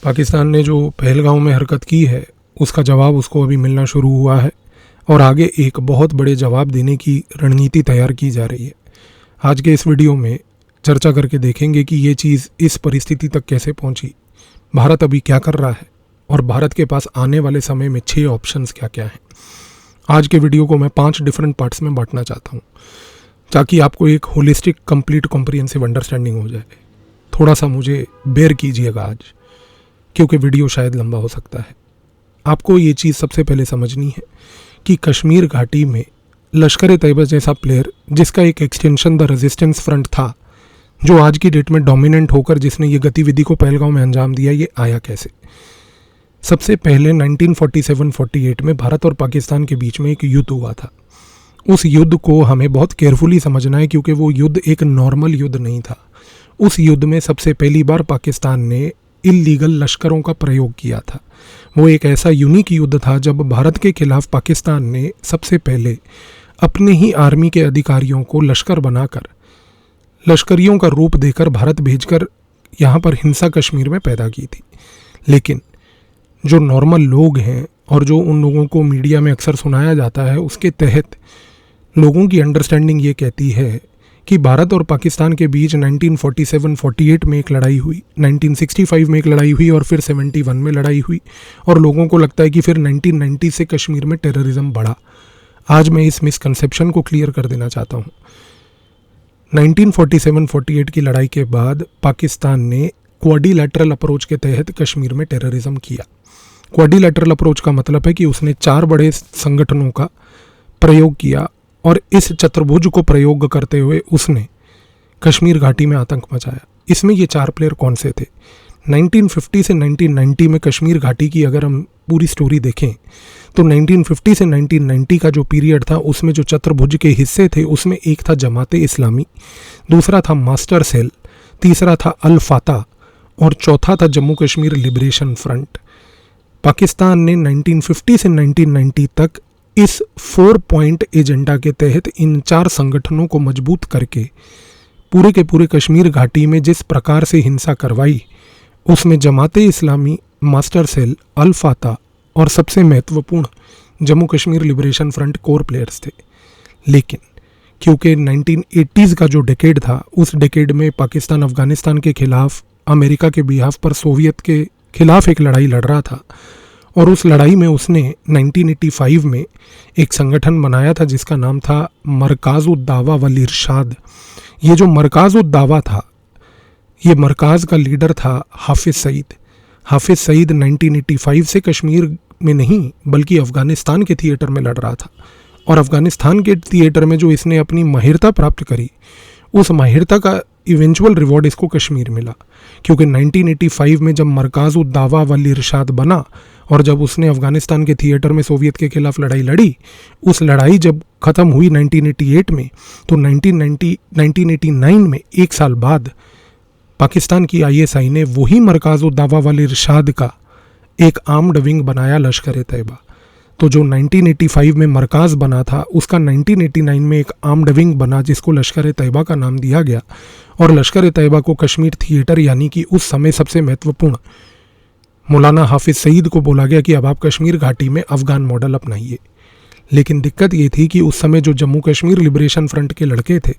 पाकिस्तान ने जो पहलगाम में हरकत की है उसका जवाब उसको अभी मिलना शुरू हुआ है और आगे एक बहुत बड़े जवाब देने की रणनीति तैयार की जा रही है। आज के इस वीडियो में चर्चा करके देखेंगे कि ये चीज़ इस परिस्थिति तक कैसे पहुंची, भारत अभी क्या कर रहा है और भारत के पास आने वाले समय में 6 ऑप्शंस क्या क्या हैं। आज के वीडियो को मैं 5 डिफरेंट पार्ट्स में बांटना चाहता हूँ ताकि आपको एक होलिस्टिक कंप्लीट कॉम्प्रिहेंसिव अंडरस्टैंडिंग हो जाए। थोड़ा सा मुझे बेयर कीजिएगा आज, क्योंकि वीडियो शायद लंबा हो सकता है। आपको ये चीज़ सबसे पहले समझनी है कि कश्मीर घाटी में लश्कर ए तैयबा जैसा प्लेयर, जिसका एक एक्सटेंशन द रेजिस्टेंस फ्रंट था, जो आज की डेट में डोमिनेंट होकर जिसने ये गतिविधि को पहलगाम में अंजाम दिया, ये आया कैसे। सबसे पहले 1947-48 में भारत और पाकिस्तान के बीच में एक युद्ध हुआ था। उस युद्ध को हमें बहुत केयरफुली समझना है क्योंकि वो युद्ध एक नॉर्मल युद्ध नहीं था। उस युद्ध में सबसे पहली बार पाकिस्तान ने इल्लीगल लश्करों का प्रयोग किया था। वो एक ऐसा यूनिक युद्ध था जब भारत के खिलाफ पाकिस्तान ने सबसे पहले अपने ही आर्मी के अधिकारियों को लश्कर बनाकर, लश्करियों का रूप देकर भारत भेजकर यहाँ पर हिंसा कश्मीर में पैदा की थी। लेकिन जो नॉर्मल लोग हैं और जो उन लोगों को मीडिया में अक्सर सुनाया जाता है, उसके तहत लोगों की अंडरस्टैंडिंग ये कहती है कि भारत और पाकिस्तान के बीच 1947-48 में एक लड़ाई हुई, 1965 में एक लड़ाई हुई और फिर 71 में लड़ाई हुई, और लोगों को लगता है कि फिर 1990 से कश्मीर में टेररिज्म बढ़ा। आज मैं इस मिसकंसेप्शन को क्लियर कर देना चाहता हूँ। 1947-48 की लड़ाई के बाद पाकिस्तान ने क्वाड्रिलैटरल अप्रोच के तहत कश्मीर में टेररिज्म किया। क्वाड्रिलैटरल अप्रोच का मतलब है कि उसने 4 बड़े संगठनों का प्रयोग किया और इस चतुर्भुज को प्रयोग करते हुए उसने कश्मीर घाटी में आतंक मचाया। इसमें ये 4 प्लेयर कौन से थे? 1950 से 1990 में कश्मीर घाटी की अगर हम पूरी स्टोरी देखें तो 1950 से 1990 का जो पीरियड था उसमें जो चतुर्भुज के हिस्से थे उसमें एक था जमाते इस्लामी, दूसरा था मास्टर सेल, तीसरा था अल फाता और चौथा था जम्मू कश्मीर लिबरेशन फ्रंट। पाकिस्तान ने 1950 से 1990 तक इस 4 पॉइंट एजेंडा के तहत इन 4 संगठनों को मजबूत करके पूरे के पूरे कश्मीर घाटी में जिस प्रकार से हिंसा करवाई, उसमें जमाते इस्लामी, मास्टर सेल, अल फाता और सबसे महत्वपूर्ण Jammu Kashmir Liberation front core players थे। लेकिन क्योंकि 1980s का जो डेकेड था, उस डेकेड में पाकिस्तान अफगानिस्तान के खिलाफ, अमेरिका के बिहाफ पर सोवियत के खिलाफ एक लड़ाई लड़ रहा था और उस लड़ाई में उसने 1985 में एक संगठन बनाया था जिसका नाम था मरकाज़-उद-दावा वल इरशाद। ये जो मरकाज़-उद-दावा था, ये मरकाज़ का लीडर था हाफिज़ सईद। हाफिज़ सईद 1985 से कश्मीर में नहीं बल्कि अफ़गानिस्तान के थिएटर में लड़ रहा था, और अफ़गानिस्तान के थिएटर में जो इसने अपनी माहिरता प्राप्त करी, उस माहिरता का इवेंचुअल रिवॉर्ड इसको कश्मीर मिला। क्योंकि 1985 में जब मरकाज़-उद-दावा वल इरशाद बना और जब उसने अफ़गानिस्तान के थिएटर में सोवियत के खिलाफ लड़ाई लड़ी, उस लड़ाई जब ख़त्म हुई 1988 में, तो 1989 में, 1 साल बाद, पाकिस्तान की ISI ने वही मरकाज़-उद-दावा वल इरशाद का एक आर्म्ड विंग बनाया, लश्कर ए तैयबा। तो जो 1985 में मरकाज़ बना था, उसका 1989 में एक आर्म्ड विंग बना जिसको लश्कर ए तैयबा का नाम दिया गया, और लश्कर ए तैयबा को कश्मीर थिएटर यानी कि उस समय सबसे महत्वपूर्ण मौलाना हाफिज़ सईद को बोला गया कि अब आप कश्मीर घाटी में अफ़गान मॉडल अपनाइए। लेकिन दिक्कत ये थी कि उस समय जो जम्मू कश्मीर लिबरेशन फ्रंट के लड़के थे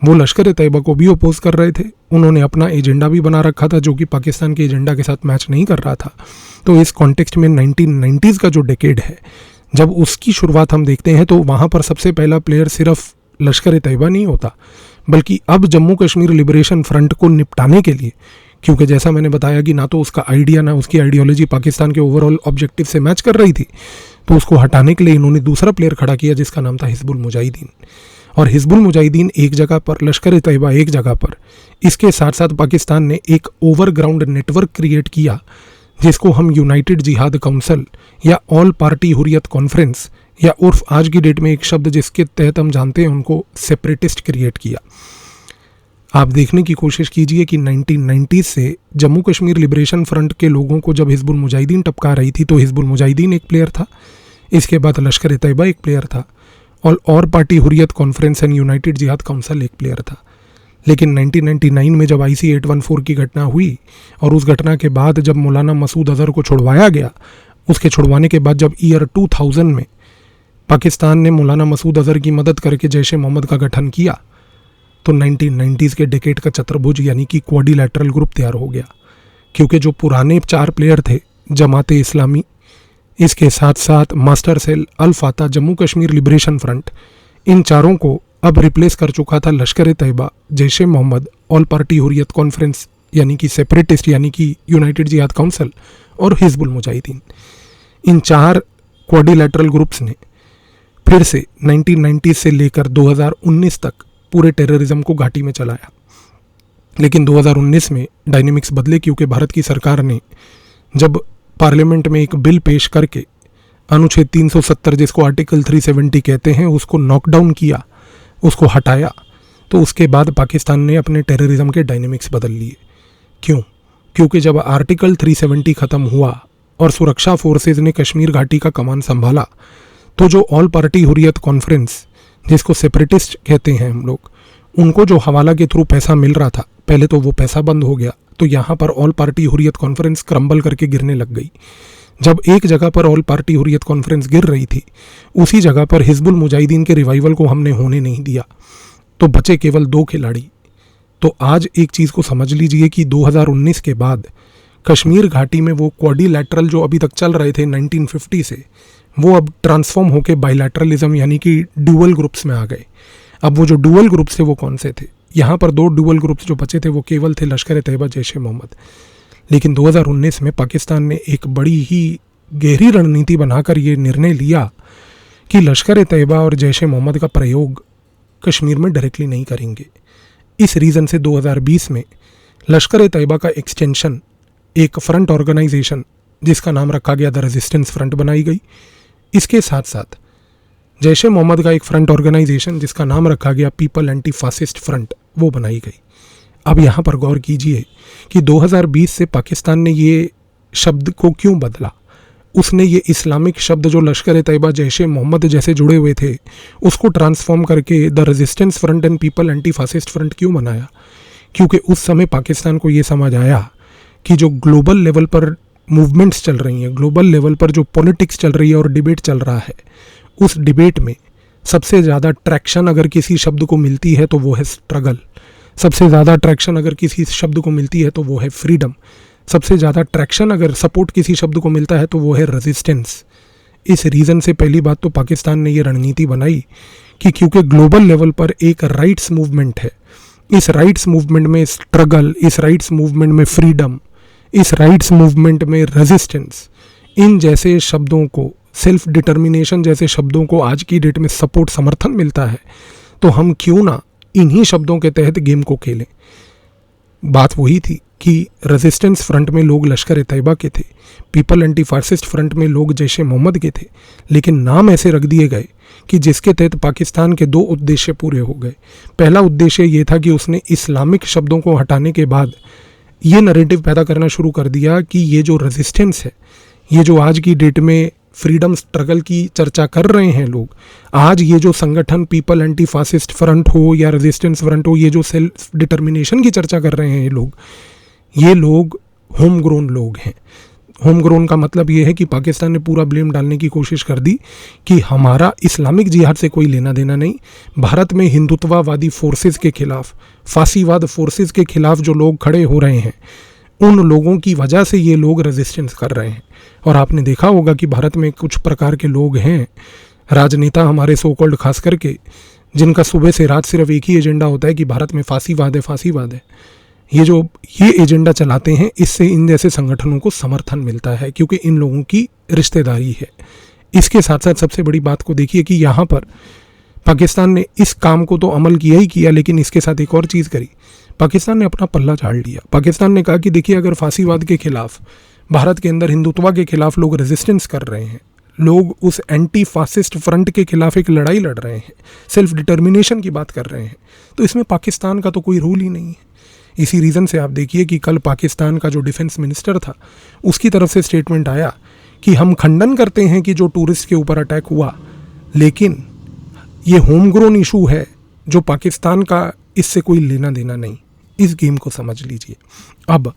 वो लश्कर ए तैयबा को भी अपोज कर रहे थे। उन्होंने अपना एजेंडा भी बना रखा था जो कि पाकिस्तान के एजेंडा के साथ मैच नहीं कर रहा था। तो इस कॉन्टेक्स्ट में 1990s का जो डेकेड है, जब उसकी शुरुआत हम देखते हैं तो वहाँ पर सबसे पहला प्लेयर सिर्फ लश्कर ए तैयबा नहीं होता, बल्कि अब जम्मू कश्मीर लिबरेशन फ्रंट को निपटाने के लिए, क्योंकि जैसा मैंने बताया कि ना तो उसका आइडिया ना उसकी आइडियोलॉजी पाकिस्तान के ओवरऑल ऑब्जेक्टिव से मैच कर रही थी, तो उसको हटाने के लिए इन्होंने दूसरा प्लेयर खड़ा किया जिसका नाम था हिजबुल मुजाहिदीन। और हिजबुल मुजाहिदीन एक जगह पर, लश्कर ए तैयबा एक जगह पर। इसके साथ साथ पाकिस्तान ने एक ओवरग्राउंड नेटवर्क क्रिएट किया जिसको हम यूनाइटेड जिहाद काउंसिल या ऑल पार्टी हुर्रियत कॉन्फ्रेंस या उर्फ आज की डेट में एक शब्द जिसके तहत हम जानते हैं उनको सेपरेटिस्ट क्रिएट किया। आप देखने की कोशिश कीजिए कि 1990 से जम्मू कश्मीर लिबरेशन फ्रंट के लोगों को जब हिजबुल मुजाहिदीन टपका रही थी तो हिजबुल मुजाहिदीन एक प्लेयर था, इसके बाद लश्कर ए तैयबा एक प्लेयर था, और party Hurriyat conference and United Jihad council एक प्लेयर था। लेकिन 1999 में जब IC 814 की घटना हुई और उस घटना के बाद जब मौलाना मसूद अज़हर को छुड़वाया गया, उसके छुड़वाने के बाद जब ईयर 2000 में पाकिस्तान ने मौलाना मसूद अज़हर की मदद करके जैश ए मोहम्मद का गठन किया, तो 1990s के डेकेड का चतुर्भुज यानी कि क्वाड्रिलैटरल ग्रुप तैयार हो गया। क्योंकि जो पुराने 4 प्लेयर थे, जमाते इस्लामी, इसके साथ साथ मास्टर सेल, अल फाता, जम्मू कश्मीर लिबरेशन फ्रंट, इन चारों को अब रिप्लेस कर चुका था Lashkar e Taiba, Jaish e Mohammed, all party Hurriyat conference यानी कि सेपरेटिस्ट यानी कि यूनाइटेड जिहाद काउंसिल और हिजबुल मुजाहिदीन। इन 4 क्वाड्रिलैटरल ग्रुप्स ने फिर से 1990 से लेकर 2019 तक पूरे टेररिज्म को घाटी में चलाया। लेकिन 2019 में डायनेमिक्स बदले, क्योंकि भारत की सरकार ने जब पार्लियामेंट में एक बिल पेश करके अनुच्छेद 370 जिसको आर्टिकल 370 कहते हैं उसको नॉकडाउन किया, उसको हटाया, तो उसके बाद पाकिस्तान ने अपने टेररिज्म के डायनेमिक्स बदल लिए। क्यों? क्योंकि जब आर्टिकल 370 ख़त्म हुआ और सुरक्षा फोर्सेज ने कश्मीर घाटी का कमान संभाला, तो जो ऑल पार्टी हुर्रियत कॉन्फ्रेंस जिसको सेपरेटिस्ट कहते हैं हम लोग, उनको जो हवाला के थ्रू पैसा मिल रहा था, पहले तो वो पैसा बंद हो गया, तो यहाँ पर all party Hurriyat conference crumble करके गिरने लग गई। जब एक जगह पर ऑल पार्टी हुर्रियत कॉन्फ्रेंस गिर रही थी, उसी जगह पर हिजबुल मुजाहिदीन के रिवाइवल को हमने होने नहीं दिया, तो बचे केवल 2 खिलाड़ी। तो आज एक चीज़ को समझ लीजिए कि 2019 के बाद कश्मीर घाटी में वो क्वाड्रिलैटरल जो अभी तक चल रहे थे 1950 से, वो अब ट्रांसफॉर्म होकर बाइलैटरलिज्म यानी कि ड्यूअल ग्रुप्स में आ गए। अब वो जो ड्यूअल ग्रुप्स थे वो कौन से थे? यहाँ पर 2 ड्यूअल ग्रुप्स जो बचे थे वो केवल थे लश्कर ए तैयबा, जैश ए मोहम्मद। लेकिन 2019 में पाकिस्तान ने एक बड़ी ही गहरी रणनीति बनाकर ये निर्णय लिया कि लश्कर ए तैयबा और जैश ए मोहम्मद का प्रयोग कश्मीर में डायरेक्टली नहीं करेंगे। इस रीज़न से 2020 में लश्कर ए तैयबा का एक्सटेंशन, एक फ्रंट ऑर्गेनाइजेशन जिसका नाम रखा गया द रेजिस्टेंस फ्रंट बनाई गई। इसके साथ साथ जैश ए मोहम्मद का एक फ्रंट ऑर्गेनाइजेशन जिसका नाम रखा गया पीपल एंटी फासिस्ट फ्रंट, वो बनाई गई। अब यहाँ पर गौर कीजिए कि 2020 से पाकिस्तान ने ये शब्द को क्यों बदला। उसने ये इस्लामिक शब्द जो लश्कर ए तैयबा, जैश ए मोहम्मद जैसे जुड़े हुए थे, उसको ट्रांसफॉर्म करके the resistance front end people anti fascist front क्यों बनाया? क्योंकि उस समय पाकिस्तान को ये समझ आया कि जो ग्लोबल लेवल पर मूवमेंट्स चल रही हैं, ग्लोबल लेवल पर जो पॉलिटिक्स चल रही है और डिबेट चल रहा है, उस डिबेट में सबसे ज़्यादा ट्रैक्शन अगर किसी शब्द को मिलती है तो वो है स्ट्रगल। सबसे ज़्यादा ट्रैक्शन अगर किसी शब्द को मिलती है तो वो है फ्रीडम। सबसे ज़्यादा ट्रैक्शन अगर सपोर्ट किसी शब्द को मिलता है तो वो है रेजिस्टेंस। इस रीज़न से पहली बात तो पाकिस्तान ने ये रणनीति बनाई कि क्योंकि ग्लोबल लेवल पर एक राइट्स मूवमेंट है, इस राइट्स मूवमेंट में स्ट्रगल, इस राइट्स मूवमेंट में फ्रीडम, इस राइट्स मूवमेंट में रेजिस्टेंस, इन जैसे शब्दों को, सेल्फ डिटर्मिनेशन जैसे शब्दों को आज की डेट में सपोर्ट, समर्थन मिलता है, तो हम क्यों ना इन्हीं शब्दों के तहत गेम को खेलें। बात वही थी कि रेजिस्टेंस फ्रंट में लोग लश्कर ए तैयबा के थे, पीपल एंटी फासिस्ट फ्रंट में लोग जैश ए मोहम्मद के थे, लेकिन नाम ऐसे रख दिए गए कि जिसके तहत पाकिस्तान के 2 उद्देश्य पूरे हो गए। पहला उद्देश्य ये था कि उसने इस्लामिक शब्दों को हटाने के बाद ये नैरेटिव पैदा करना शुरू कर दिया कि ये जो रेजिस्टेंस है, ये जो आज की डेट में फ्रीडम स्ट्रगल की चर्चा कर रहे हैं लोग, आज ये जो संगठन पीपल एंटी फासिस्ट फ्रंट हो या रेजिस्टेंस फ्रंट हो, ये जो सेल्फ डिटर्मिनेशन की चर्चा कर रहे हैं ये लोग होम ग्रोन लोग हैं। होम ग्रोन का मतलब ये है कि पाकिस्तान ने पूरा ब्लेम डालने की कोशिश कर दी कि हमारा इस्लामिक जिहाद से कोई लेना देना नहीं। भारत में हिंदुत्ववादी फोर्सेस के खिलाफ, फासीवाद फोर्सेस के खिलाफ जो लोग खड़े हो रहे हैं, उन लोगों की वजह से ये लोग रेजिस्टेंस कर रहे हैं। और आपने देखा होगा कि भारत में कुछ प्रकार के लोग हैं, राजनेता हमारे सो कॉल्ड खास करके, जिनका सुबह से रात सिर्फ एक ही एजेंडा होता है कि भारत में फासीवाद है, फासीवाद है। ये एजेंडा चलाते हैं, इससे इन जैसे संगठनों को समर्थन मिलता है क्योंकि इन लोगों की रिश्तेदारी है। इसके साथ साथ सबसे बड़ी बात को देखिए कि यहाँ पर पाकिस्तान ने इस काम को तो अमल किया ही किया, लेकिन इसके साथ एक और चीज़ करी। पाकिस्तान ने अपना पल्ला झाड़ लिया। पाकिस्तान ने कहा कि देखिए, अगर फासीवाद के खिलाफ, भारत के अंदर हिंदुत्व के खिलाफ लोग रेजिस्टेंस कर रहे हैं, लोग उस एंटी फासिस्ट फ्रंट के खिलाफ एक लड़ाई लड़ रहे हैं, सेल्फ डिटर्मिनेशन की बात कर रहे हैं, तो इसमें पाकिस्तान का तो कोई रोल ही नहीं है। इसी रीज़न से आप देखिए कि कल पाकिस्तान का जो डिफेंस मिनिस्टर था, उसकी तरफ से स्टेटमेंट आया कि हम खंडन करते हैं कि जो टूरिस्ट के ऊपर अटैक हुआ, लेकिन ये होम ग्रोन इशू है जो पाकिस्तान का इससे कोई लेना देना नहीं। इस गेम को समझ लीजिए। अब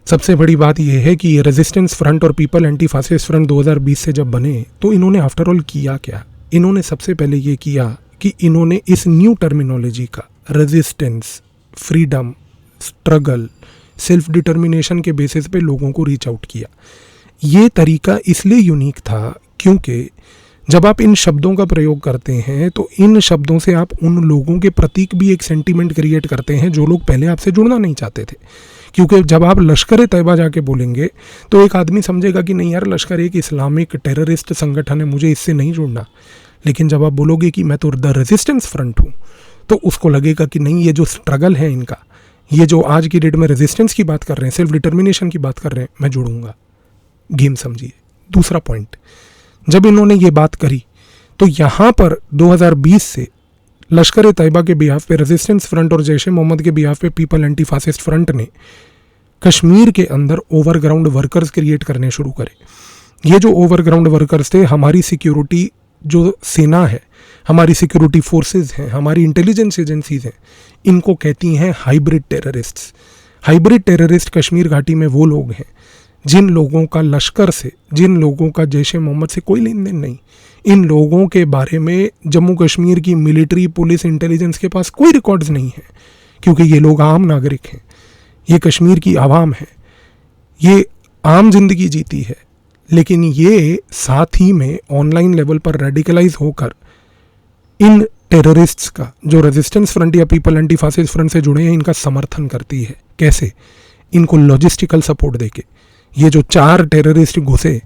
सबसे बड़ी बात यह है कि ये रेजिस्टेंस फ्रंट और पीपल एंटी फासिस्ट फ्रंट 2020 से जब बने तो इन्होंने आफ्टर ऑल किया क्या? इन्होंने सबसे पहले ये किया कि इन्होंने इस न्यू टर्मिनोलॉजी का resistance, freedom, struggle, self determination के बेसिस पे लोगों को रीच आउट किया। ये तरीका इसलिए यूनिक था क्योंकि जब आप इन शब्दों का प्रयोग करते हैं तो इन शब्दों से आप उन लोगों के प्रतीक भी एक सेंटीमेंट क्रिएट करते हैं जो लोग पहले आपसे जुड़ना नहीं चाहते थे। क्योंकि जब आप लश्कर ए तैयबा जाके बोलेंगे तो एक आदमी समझेगा कि नहीं यार, लश्कर एक इस्लामिक टेररिस्ट संगठन है, मुझे इससे नहीं जुड़ना। लेकिन जब आप बोलोगे कि मैं तो द रेजिस्टेंस फ्रंट हूँ, तो उसको लगेगा कि नहीं, ये जो स्ट्रगल है इनका, ये जो आज की डेट में रेजिस्टेंस की बात कर रहे हैं, सेल्फ डिटर्मिनेशन की बात कर रहे हैं, मैं जुड़ूंगा। गेम समझिए। दूसरा पॉइंट, जब इन्होंने ये बात करी तो यहाँ पर 2020 से लश्कर ए तैयबा के बिहाफ पे रेजिस्टेंस फ्रंट और जैश ए मोहम्मद के बिहाफ पे पीपल एंटी फासिस्ट फ्रंट ने कश्मीर के अंदर ओवरग्राउंड वर्कर्स क्रिएट करने शुरू करे। ये जो ओवरग्राउंड वर्कर्स थे, हमारी सिक्योरिटी जो सेना है, हमारी सिक्योरिटी फोर्सेस हैं, हमारी इंटेलिजेंस एजेंसीज हैं, इनको कहती हैं hybrid terrorists. Hybrid terrorist Kashmir घाटी में वो लोग हैं जिन लोगों का लश्कर से, जिन लोगों का जैश ए मोहम्मद से कोई लेन देन नहीं। इन लोगों के बारे में जम्मू कश्मीर की मिलिट्री, पुलिस, इंटेलिजेंस के पास कोई रिकॉर्ड्स नहीं है, क्योंकि ये लोग आम नागरिक हैं, ये कश्मीर की आवाम है, ये आम जिंदगी जीती है। लेकिन ये साथ ही में ऑनलाइन लेवल पर रेडिकलाइज होकर इन टेररिस्ट्स का, जो रेजिस्टेंस फ्रंट या पीपल एंटी फासिस्ट फ्रंट से जुड़े हैं, इनका समर्थन करती है। कैसे? इनको लॉजिस्टिकल सपोर्ट देके। ये जो 4 टेररिस्ट घुसे,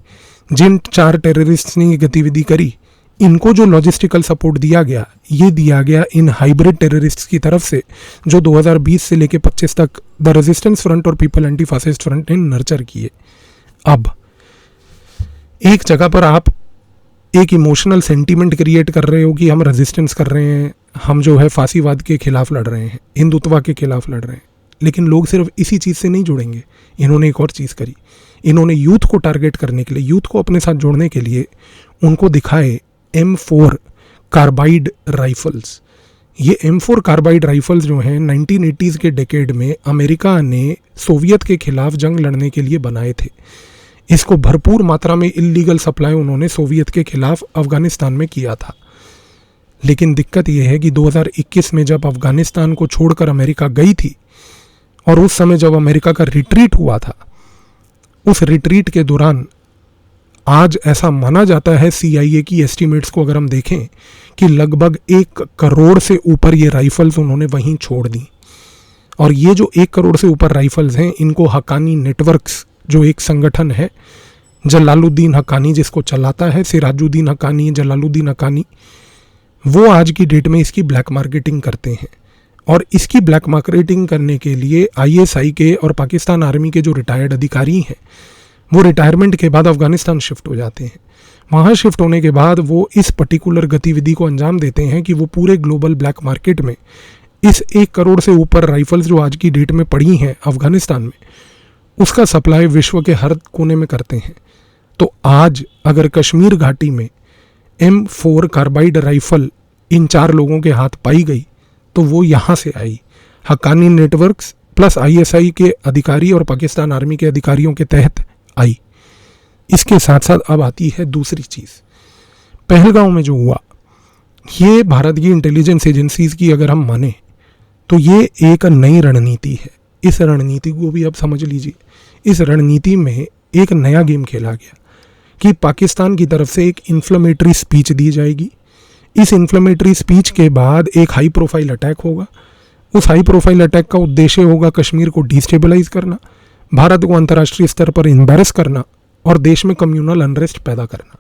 जिन 4 टेररिस्ट्स ने ये गतिविधि करी, इनको जो लॉजिस्टिकल सपोर्ट दिया गया, ये दिया गया इन हाइब्रिड टेररिस्ट्स की तरफ से, जो 2020 से लेकर 25 तक द रेजिस्टेंस फ्रंट और पीपल एंटी फासिस्ट फ्रंट ने नर्चर किए। अब एक जगह पर आप एक इमोशनल सेंटीमेंट क्रिएट कर रहे हो कि हम रेजिस्टेंस कर रहे हैं, हम जो है फांसीवाद के खिलाफ लड़ रहे हैं, हिंदुत्व के खिलाफ लड़ रहे हैं। लेकिन लोग सिर्फ इसी चीज़ से नहीं जुड़ेंगे। इन्होंने एक और चीज़ करी। इन्होंने यूथ को टारगेट करने के लिए, यूथ को अपने साथ जोड़ने के लिए उनको दिखाए M4 कार्बाइड राइफल्स। ये M4 कार्बाइड राइफल्स जो हैं 1980s के डेकेड में अमेरिका ने सोवियत के खिलाफ जंग लड़ने के लिए बनाए थे। इसको भरपूर मात्रा में इल्लीगल सप्लाई उन्होंने सोवियत के खिलाफ अफगानिस्तान में किया था। लेकिन दिक्कत यह है कि 2021 में जब अफगानिस्तान को छोड़कर अमेरिका गई थी और उस समय जब अमेरिका का रिट्रीट हुआ था, उस रिट्रीट के दौरान आज ऐसा माना जाता है, CIA की एस्टीमेट्स को अगर हम देखें, कि लगभग 1 करोड़ से ऊपर ये राइफल्स उन्होंने वहीं छोड़ दी। और ये जो 1 करोड़ से ऊपर राइफल्स हैं, इनको हक्कानी नेटवर्क्स, जो एक संगठन है, जलालुद्दीन हक्कानी जिसको चलाता है, सिराजुद्दीन हक्कानी, जलालुद्दीन हक्कानी, वो आज की डेट में इसकी ब्लैक मार्केटिंग करते हैं। और इसकी ब्लैक मार्केटिंग करने के लिए ISI के और पाकिस्तान आर्मी के जो रिटायर्ड अधिकारी हैं, वो रिटायरमेंट के बाद अफगानिस्तान शिफ्ट हो जाते हैं। वहाँ शिफ्ट होने के बाद वो इस पर्टिकुलर गतिविधि को अंजाम देते हैं कि वो पूरे ग्लोबल ब्लैक मार्केट में इस 1 करोड़ से ऊपर राइफल्स जो आज की डेट में पड़ी हैं अफगानिस्तान में, उसका सप्लाई विश्व के हर कोने में करते हैं। तो आज अगर कश्मीर घाटी में M4 कार्बाइड राइफल इन 4 लोगों के हाथ पाई गई, तो वो यहाँ से आई, हक्कानी नेटवर्क्स प्लस ISI के अधिकारी और पाकिस्तान आर्मी के अधिकारियों के तहत आई। इसके साथ साथ अब आती है दूसरी चीज़। पहलगांव में जो हुआ, ये भारत की इंटेलिजेंस एजेंसीज की अगर हम माने तो ये एक नई रणनीति है। इस रणनीति को भी अब समझ लीजिए। इस रणनीति में एक नया गेम खेला गया कि पाकिस्तान की तरफ से एक इन्फ्लेमेटरी स्पीच दी जाएगी। इस इन्फ्लेमेटरी स्पीच के बाद एक हाई प्रोफाइल अटैक होगा। उस हाई प्रोफाइल अटैक का उद्देश्य होगा कश्मीर को डिस्टेबलाइज करना, भारत को अंतर्राष्ट्रीय स्तर पर एम्बैरस करना और देश में कम्युनल अनरेस्ट पैदा करना।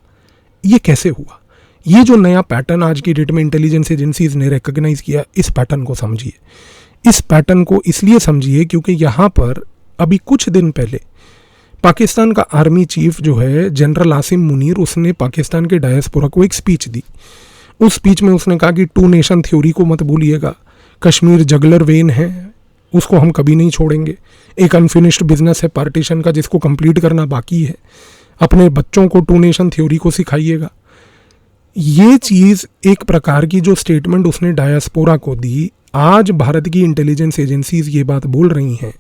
ये कैसे हुआ? ये जो नया पैटर्न आज की डेट में इंटेलिजेंस एजेंसीज ने रिकॉग्नाइज किया, इस पैटर्न को समझिए। इस पैटर्न को इसलिए समझिए क्योंकि यहाँ पर अभी कुछ दिन पहले पाकिस्तान का आर्मी चीफ जो है जनरल आसिम मुनीर, उसने पाकिस्तान के डायस्पोरा को एक स्पीच दी। उस स्पीच में उसने कहा कि 2 नेशन थ्योरी को मत भूलिएगा, कश्मीर जगलर वेन है, उसको हम कभी नहीं छोड़ेंगे, एक अनफिनिश्ड बिजनेस है पार्टीशन का जिसको कंप्लीट करना बाकी है, अपने बच्चों को 2 नेशन थ्योरी को सिखाइएगा। ये चीज़ एक प्रकार की जो स्टेटमेंट उसने डायस्पोरा को दी, आज भारत की इंटेलिजेंस एजेंसीज ये बात बोल रही हैं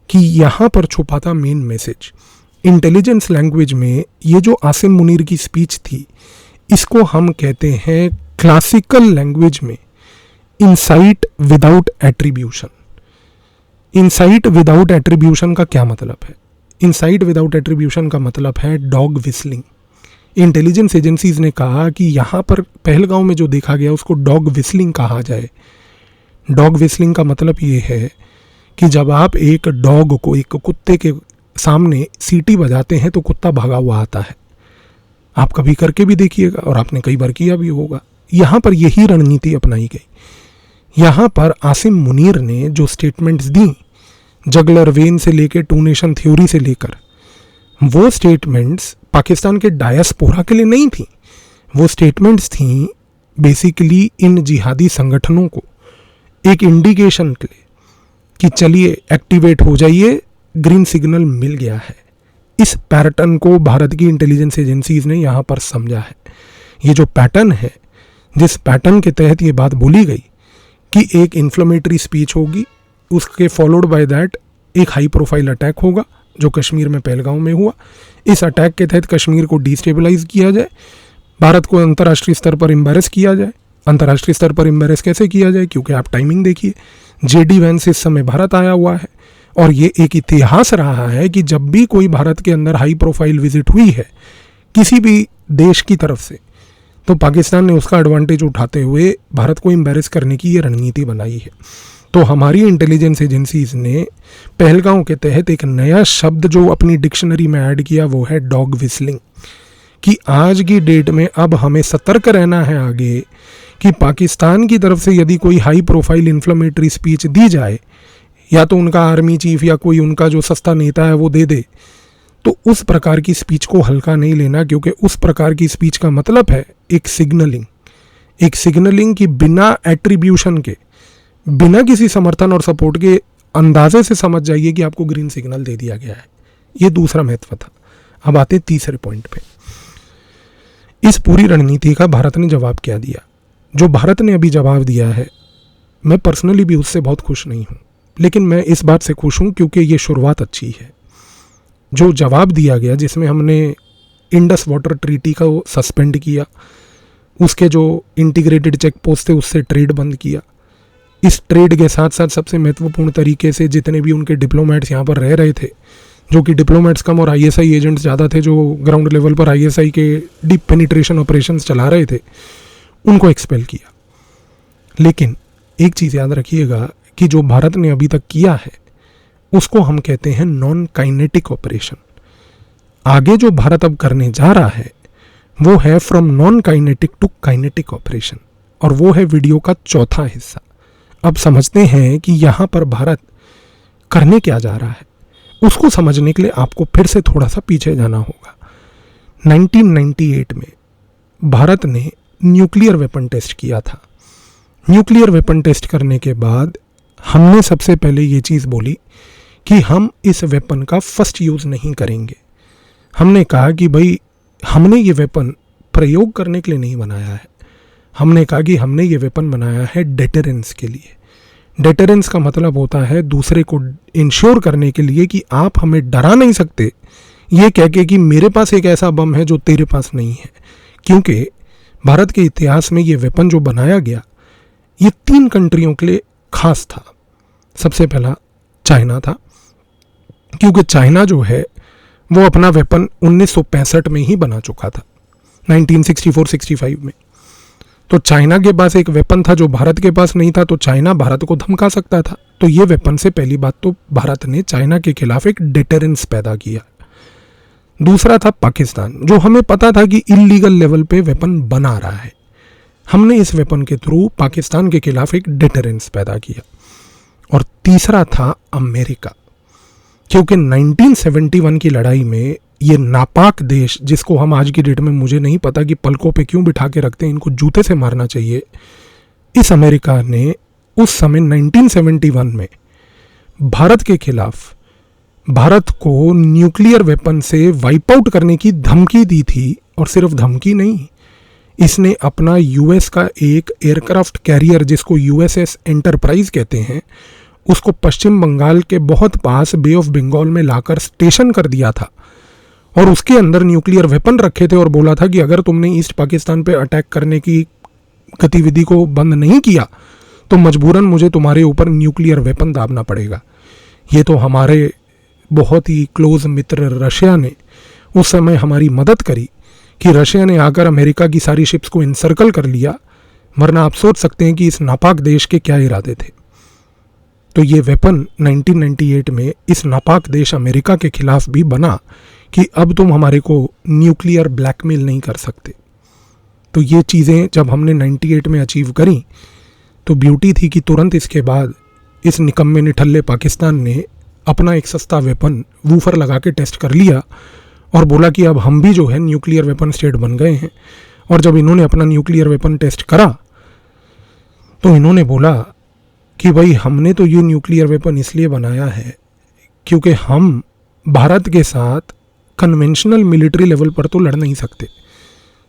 कि यहाँ पर छुपा था मेन मैसेज। इंटेलिजेंस लैंग्वेज में ये जो आसिम मुनीर की स्पीच थी, इसको हम कहते हैं क्लासिकल लैंग्वेज में insight without attribution. Insight without attribution का क्या मतलब है? इनसाइट विदाउट एट्रीब्यूशन का मतलब है डॉग विस्लिंग। इंटेलिजेंस एजेंसीज ने कहा कि यहाँ पर पहलगांव में जो देखा गया उसको डॉग विस्लिंग कहा जाए। डॉग विस्लिंग का मतलब ये है कि जब आप एक डॉग को, एक कुत्ते के सामने सीटी बजाते हैं तो कुत्ता भागा हुआ आता है। आप कभी करके भी देखिएगा और आपने कई बार किया भी होगा। यहाँ पर यही रणनीति अपनाई गई। यहाँ पर आसिम मुनीर ने जो स्टेटमेंट्स दी, जगलर वेन से लेकर टू नेशन थ्योरी से लेकर, वो स्टेटमेंट्स पाकिस्तान के डायस्पोरा के लिए नहीं थी। वो स्टेटमेंट्स थी बेसिकली इन जिहादी संगठनों को एक इंडिकेशन के लिए कि चलिए एक्टिवेट हो जाइए, ग्रीन सिग्नल मिल गया है। इस पैटर्न को भारत की इंटेलिजेंस एजेंसीज ने यहाँ पर समझा है। ये जो पैटर्न है, जिस पैटर्न के तहत ये बात बोली गई कि एक इन्फ्लेमेटरी स्पीच होगी, उसके फॉलोड बाय दैट एक हाई प्रोफाइल अटैक होगा जो कश्मीर में पहलगांव में हुआ। इस अटैक के तहत कश्मीर को डिस्टेबलाइज किया जाए, भारत को अंतर्राष्ट्रीय स्तर पर एम्बेरस किया जाए। अंतर्राष्ट्रीय स्तर पर एम्बेरस कैसे किया जाए? क्योंकि आप टाइमिंग देखिए, JD वैंस इस समय भारत आया हुआ है और ये एक इतिहास रहा है कि जब भी कोई भारत के अंदर हाई प्रोफाइल विजिट हुई है किसी भी देश की तरफ से, तो पाकिस्तान ने उसका एडवांटेज उठाते हुए भारत को एम्बेरस करने की ये रणनीति बनाई है। तो हमारी इंटेलिजेंस एजेंसीज ने पहलगांव के तहत एक नया शब्द जो अपनी डिक्शनरी में ऐड किया, वो है डॉग विस्लिंग। कि आज की डेट में अब हमें सतर्क रहना है आगे कि पाकिस्तान की तरफ से यदि कोई हाई प्रोफाइल इन्फ्लेमेटरी स्पीच दी जाए, या तो उनका आर्मी चीफ या कोई उनका जो सस्ता नेता है वो दे दे, तो उस प्रकार की स्पीच को हल्का नहीं लेना। क्योंकि उस प्रकार की स्पीच का मतलब है एक सिग्नलिंग की बिना एट्रीब्यूशन के, बिना किसी समर्थन और सपोर्ट के अंदाजे से समझ जाइए कि आपको ग्रीन सिग्नल दे दिया गया है। ये दूसरा महत्व था। अब आते तीसरे पॉइंट पे। इस पूरी रणनीति का भारत ने जवाब क्या दिया? जो भारत ने अभी जवाब दिया है, मैं पर्सनली भी उससे बहुत खुश नहीं हूँ, लेकिन मैं इस बात से खुश हूँ क्योंकि ये शुरुआत अच्छी है। जो जवाब दिया गया, जिसमें हमने इंडस वाटर ट्रीटी को सस्पेंड किया, उसके जो इंटीग्रेटेड चेक पोस्ट थे उससे ट्रेड बंद किया। इस ट्रेड के साथ साथ सबसे महत्वपूर्ण तरीके से जितने भी उनके डिप्लोमेट्स यहाँ पर रह रहे थे, जो कि डिप्लोमेट्स कम और ISI एजेंट्स ज़्यादा थे, जो ग्राउंड लेवल पर ISI के डीप पेनिट्रेशन ऑपरेशंस चला रहे थे, उनको एक्सपेल किया। लेकिन एक चीज़ याद रखिएगा कि जो भारत ने अभी तक किया है उसको हम कहते हैं नॉन काइनेटिक ऑपरेशन। आगे जो भारत अब करने जा रहा है वो है from non kinetic to kinetic operation, और वो है वीडियो का चौथा हिस्सा। अब समझते हैं कि यहाँ पर भारत करने क्या जा रहा है। उसको समझने के लिए आपको फिर से थोड़ा सा पीछे जाना होगा। 1998 में भारत ने न्यूक्लियर वेपन टेस्ट किया था। न्यूक्लियर वेपन टेस्ट करने के बाद हमने सबसे पहले ये चीज़ बोली कि हम इस वेपन का फर्स्ट यूज़ नहीं करेंगे। हमने कहा कि भाई हमने ये वेपन प्रयोग करने के लिए नहीं बनाया है। हमने कहा कि हमने ये वेपन बनाया है डेटरेंस के लिए। डेटरेंस का मतलब होता है दूसरे को इंश्योर करने के लिए कि आप हमें डरा नहीं सकते ये कह के कि मेरे पास एक ऐसा बम है जो तेरे पास नहीं है। क्योंकि भारत के इतिहास में ये वेपन जो बनाया गया ये 3 कंट्रियों के लिए खास था। सबसे पहला चाइना था, क्योंकि चाइना जो है वो अपना वेपन 1965 में ही बना चुका था, 1964-65 में। तो चाइना के पास एक वेपन था जो भारत के पास नहीं था, तो चाइना भारत को धमका सकता था। तो ये वेपन से पहली बात तो भारत ने चाइना के खिलाफ एक डेटरेंस पैदा किया। दूसरा था पाकिस्तान, जो हमें पता था कि इलीगल लेवल पे वेपन बना रहा है। हमने इस वेपन के थ्रू पाकिस्तान के खिलाफ एक डेटरेंस पैदा किया। और तीसरा था अमेरिका, क्योंकि 1971 की लड़ाई में ये नापाक देश, जिसको हम आज की डेट में मुझे नहीं पता कि पलकों पे क्यों बिठा के रखते हैं, इनको जूते से मारना चाहिए। इस अमेरिका ने उस समय 1971 में भारत के खिलाफ भारत को न्यूक्लियर वेपन से वाइप आउट करने की धमकी दी थी। और सिर्फ धमकी नहीं, इसने अपना यूएस का एक एयरक्राफ्ट कैरियर जिसको यूएसएस एंटरप्राइज कहते हैं उसको पश्चिम बंगाल के बहुत पास बे ऑफ बंगाल में लाकर स्टेशन कर दिया था और उसके अंदर न्यूक्लियर वेपन रखे थे और बोला था कि अगर तुमने ईस्ट पाकिस्तान पे अटैक करने की गतिविधि को बंद नहीं किया तो मजबूरन मुझे तुम्हारे ऊपर न्यूक्लियर वेपन दाबना पड़ेगा। ये तो हमारे बहुत ही क्लोज मित्र रशिया ने उस समय हमारी मदद करी कि रशिया ने आकर अमेरिका की सारी शिप्स को इनसर्कल कर लिया, वरना आप सोच सकते हैं कि इस नापाक देश के क्या इरादे थे। तो ये वेपन 1998 में इस नापाक देश अमेरिका के खिलाफ भी बना कि अब तुम हमारे को न्यूक्लियर ब्लैकमेल नहीं कर सकते। तो ये चीज़ें जब हमने 98 में अचीव करी तो ब्यूटी थी कि तुरंत इसके बाद इस निकम्मे निठल्ले पाकिस्तान ने अपना एक सस्ता वेपन वूफर लगा के टेस्ट कर लिया और बोला कि अब हम भी जो है न्यूक्लियर वेपन स्टेट बन गए हैं। और जब इन्होंने अपना न्यूक्लियर वेपन टेस्ट करा तो इन्होंने बोला कि भाई हमने तो ये न्यूक्लियर वेपन इसलिए बनाया है क्योंकि हम भारत के साथ कन्वेंशनल मिलिट्री लेवल पर तो लड़ नहीं सकते,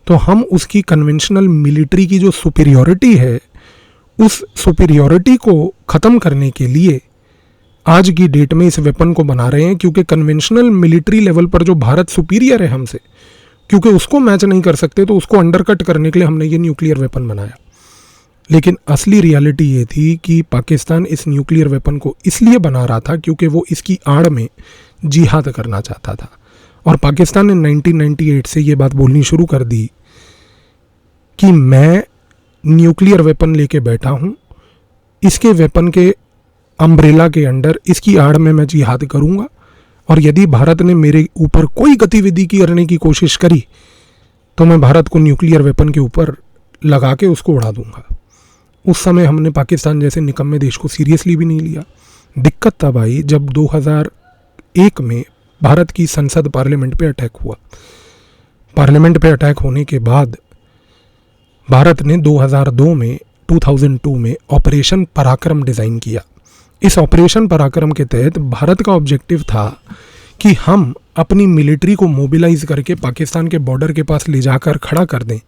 तो हम उसकी कन्वेंशनल मिलिट्री की जो सुपीरियॉरिटी है उस सुपीरियॉरिटी को ख़त्म करने के लिए आज की डेट में इस वेपन को बना रहे हैं। क्योंकि कन्वेंशनल मिलिट्री लेवल पर जो भारत सुपीरियर है हमसे, क्योंकि उसको मैच नहीं कर सकते, तो उसको अंडरकट करने के लिए हमने ये न्यूक्लियर वेपन बनाया। लेकिन असली रियलिटी ये थी कि पाकिस्तान इस न्यूक्लियर वेपन को इसलिए बना रहा था क्योंकि वो इसकी आड़ में जिहाद करना चाहता था। और पाकिस्तान ने 1998 से ये बात बोलनी शुरू कर दी कि मैं न्यूक्लियर वेपन लेके बैठा हूँ, इसके वेपन के अम्ब्रेला के अंडर इसकी आड़ में मैं जिहाद करूँगा, और यदि भारत ने मेरे ऊपर कोई गतिविधि करने की कोशिश करी तो मैं भारत को न्यूक्लियर वेपन के ऊपर लगा के उसको उड़ा दूंगा। उस समय हमने पाकिस्तान जैसे निकम्मे देश को सीरियसली भी नहीं लिया। दिक्कत तब आई जब 2001 में भारत की संसद पार्लियामेंट पे अटैक हुआ। पार्लियामेंट पे अटैक होने के बाद भारत ने 2002 में ऑपरेशन पराक्रम डिज़ाइन किया। इस ऑपरेशन पराक्रम के तहत भारत का ऑब्जेक्टिव था कि हम अपनी मिलिट्री को मोबिलाइज करके पाकिस्तान के बॉर्डर के पास ले जाकर खड़ा कर दें,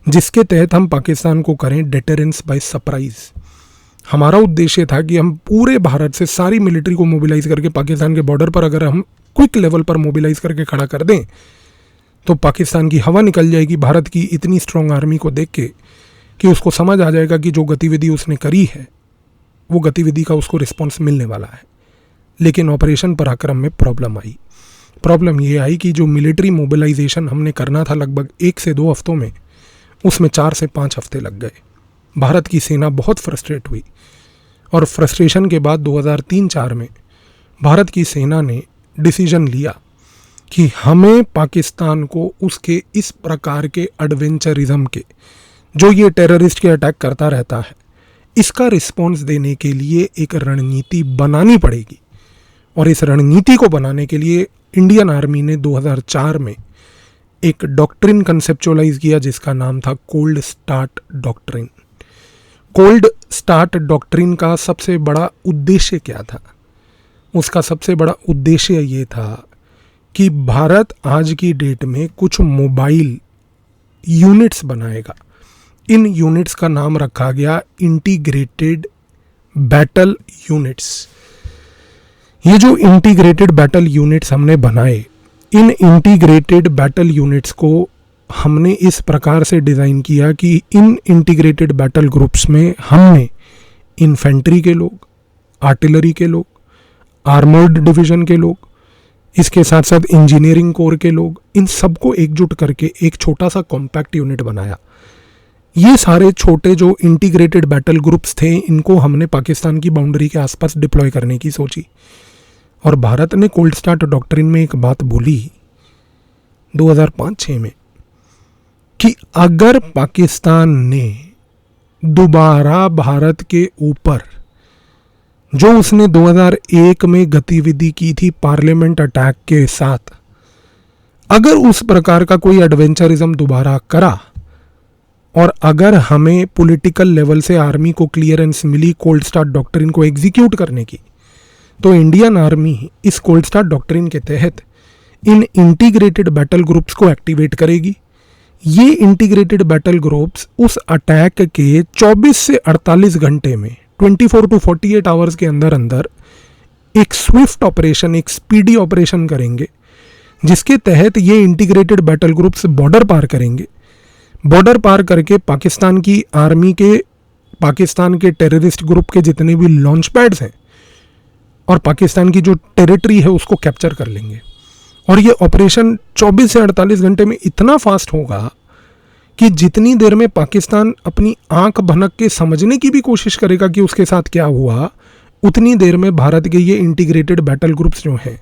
जिसके तहत हम पाकिस्तान को करें डेटरेंस बाय सरप्राइज। हमारा उद्देश्य था कि हम पूरे भारत से सारी मिलिट्री को मोबिलाइज करके पाकिस्तान के बॉर्डर पर अगर हम क्विक लेवल पर मोबिलाइज करके खड़ा कर दें तो पाकिस्तान की हवा निकल जाएगी भारत की इतनी स्ट्रॉन्ग आर्मी को देख के कि उसको समझ आ जाएगा कि जो गतिविधि उसने करी है वो गतिविधि का उसको रिस्पॉन्स मिलने वाला है। लेकिन ऑपरेशन पराक्रम में प्रॉब्लम आई। प्रॉब्लम ये आई कि जो मिलिट्री मोबिलाइजेशन हमने करना था लगभग 1 से 2 हफ्तों में, उसमें 4 से 5 हफ्ते लग गए। भारत की सेना बहुत फ्रस्ट्रेट हुई और फ्रस्ट्रेशन के बाद 2003-04 में भारत की सेना ने डिसीजन लिया कि हमें पाकिस्तान को उसके इस प्रकार के एडवेंचरिज्म के, जो ये टेररिस्ट के अटैक करता रहता है, इसका रिस्पॉन्स देने के लिए एक रणनीति बनानी पड़ेगी। और इस रणनीति को बनाने के लिए इंडियन आर्मी ने 2004 में एक डॉक्ट्रिन कंसेप्चुअलाइज किया जिसका नाम था cold start doctrine. Cold start doctrine का सबसे बड़ा उद्देश्य क्या था? उसका सबसे बड़ा उद्देश्य ये था कि भारत आज की डेट में कुछ मोबाइल यूनिट्स बनाएगा। इन यूनिट्स का नाम रखा गया इंटीग्रेटेड बैटल यूनिट्स। ये जो इंटीग्रेटेड बैटल यूनिट्स हमने बनाए, इन इंटीग्रेटेड बैटल यूनिट्स को हमने इस प्रकार से डिज़ाइन किया कि इन इंटीग्रेटेड बैटल ग्रुप्स में हमने इन्फेंट्री के लोग, आर्टिलरी के लोग, आर्मर्ड डिवीज़न के लोग, इसके साथ साथ इंजीनियरिंग कोर के लोग, इन सबको एकजुट करके एक छोटा सा कॉम्पैक्ट यूनिट बनाया। ये सारे छोटे जो इंटीग्रेटेड बैटल ग्रुप्स थे, इनको हमने पाकिस्तान की बाउंड्री के आसपास डिप्लॉय करने की सोची। और भारत ने कोल्ड स्टार्ट डॉक्ट्रिन में एक बात बोली 2005-06 में कि अगर पाकिस्तान ने दोबारा भारत के ऊपर जो उसने 2001 में गतिविधि की थी पार्लियामेंट अटैक के साथ, अगर उस प्रकार का कोई एडवेंचरिज्म दोबारा करा और अगर हमें पॉलिटिकल लेवल से आर्मी को क्लियरेंस मिली कोल्ड स्टार्ट डॉक्ट्रिन को एग्जीक्यूट करने की, तो इंडियन आर्मी इस कोल्ड स्टार्ट डॉक्ट्रिन के तहत इन इंटीग्रेटेड बैटल ग्रुप्स को एक्टिवेट करेगी। ये इंटीग्रेटेड बैटल ग्रुप्स उस अटैक के 24 से 48 घंटे में 24 टू 48 आवर्स के अंदर अंदर एक स्विफ्ट ऑपरेशन, एक स्पीडी ऑपरेशन करेंगे, जिसके तहत ये इंटीग्रेटेड बैटल ग्रुप्स बॉर्डर पार करेंगे। बॉर्डर पार करके पाकिस्तान की आर्मी के, पाकिस्तान के टेररिस्ट ग्रुप के जितने भी लॉन्च पैड्स हैं और पाकिस्तान की जो टेरिटरी है उसको कैप्चर कर लेंगे। और ये ऑपरेशन 24 से 48 घंटे में इतना फास्ट होगा कि जितनी देर में पाकिस्तान अपनी आंख भनक के समझने की भी कोशिश करेगा कि उसके साथ क्या हुआ, उतनी देर में भारत के ये इंटीग्रेटेड बैटल ग्रुप्स जो हैं,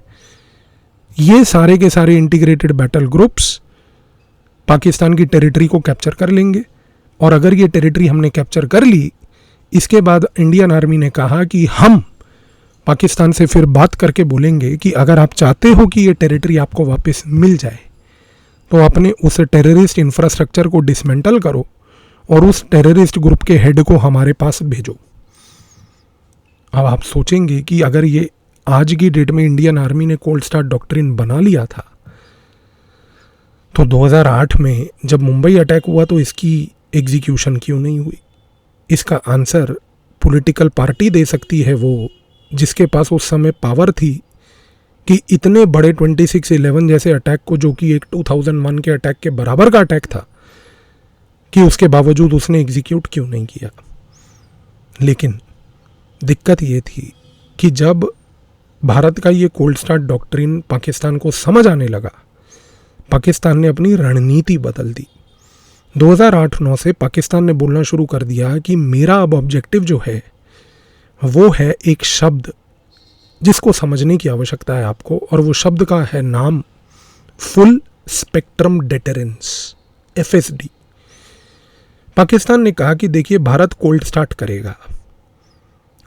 ये सारे के सारे इंटीग्रेटेड बैटल ग्रुप्स पाकिस्तान की टेरिटरी को कैप्चर कर लेंगे। और अगर ये टेरिटरी हमने कैप्चर कर ली, इसके बाद इंडियन आर्मी ने कहा कि हम पाकिस्तान से फिर बात करके बोलेंगे कि अगर आप चाहते हो कि ये टेरिटरी आपको वापस मिल जाए तो अपने उस टेररिस्ट इंफ्रास्ट्रक्चर को डिसमेंटल करो और उस टेररिस्ट ग्रुप के हेड को हमारे पास भेजो। अब आप सोचेंगे कि अगर ये आज की डेट में इंडियन आर्मी ने कोल्ड स्टार्ट डॉक्ट्रिन बना लिया था, तो 2008 में जब मुंबई अटैक हुआ तो इसकी एग्जीक्यूशन क्यों नहीं हुई? इसका आंसर पॉलिटिकल पार्टी दे सकती है, वो जिसके पास उस समय पावर थी कि इतने बड़े 26/11 जैसे अटैक को, जो कि एक 2001 के अटैक के बराबर का अटैक था, कि उसके बावजूद उसने एग्जीक्यूट क्यों नहीं किया। लेकिन दिक्कत ये थी कि जब भारत का ये कोल्ड स्टार्ट डॉक्ट्रिन पाकिस्तान को समझ आने लगा, पाकिस्तान ने अपनी रणनीति बदल दी। 2008-9 से पाकिस्तान ने बोलना शुरू कर दिया कि मेरा अब ऑब्जेक्टिव जो है वो है एक शब्द जिसको समझने की आवश्यकता है आपको, और वो शब्द का है नाम full spectrum deterrence, FSD। Pakistan ने कहा कि देखिए, भारत कोल्ड स्टार्ट करेगा।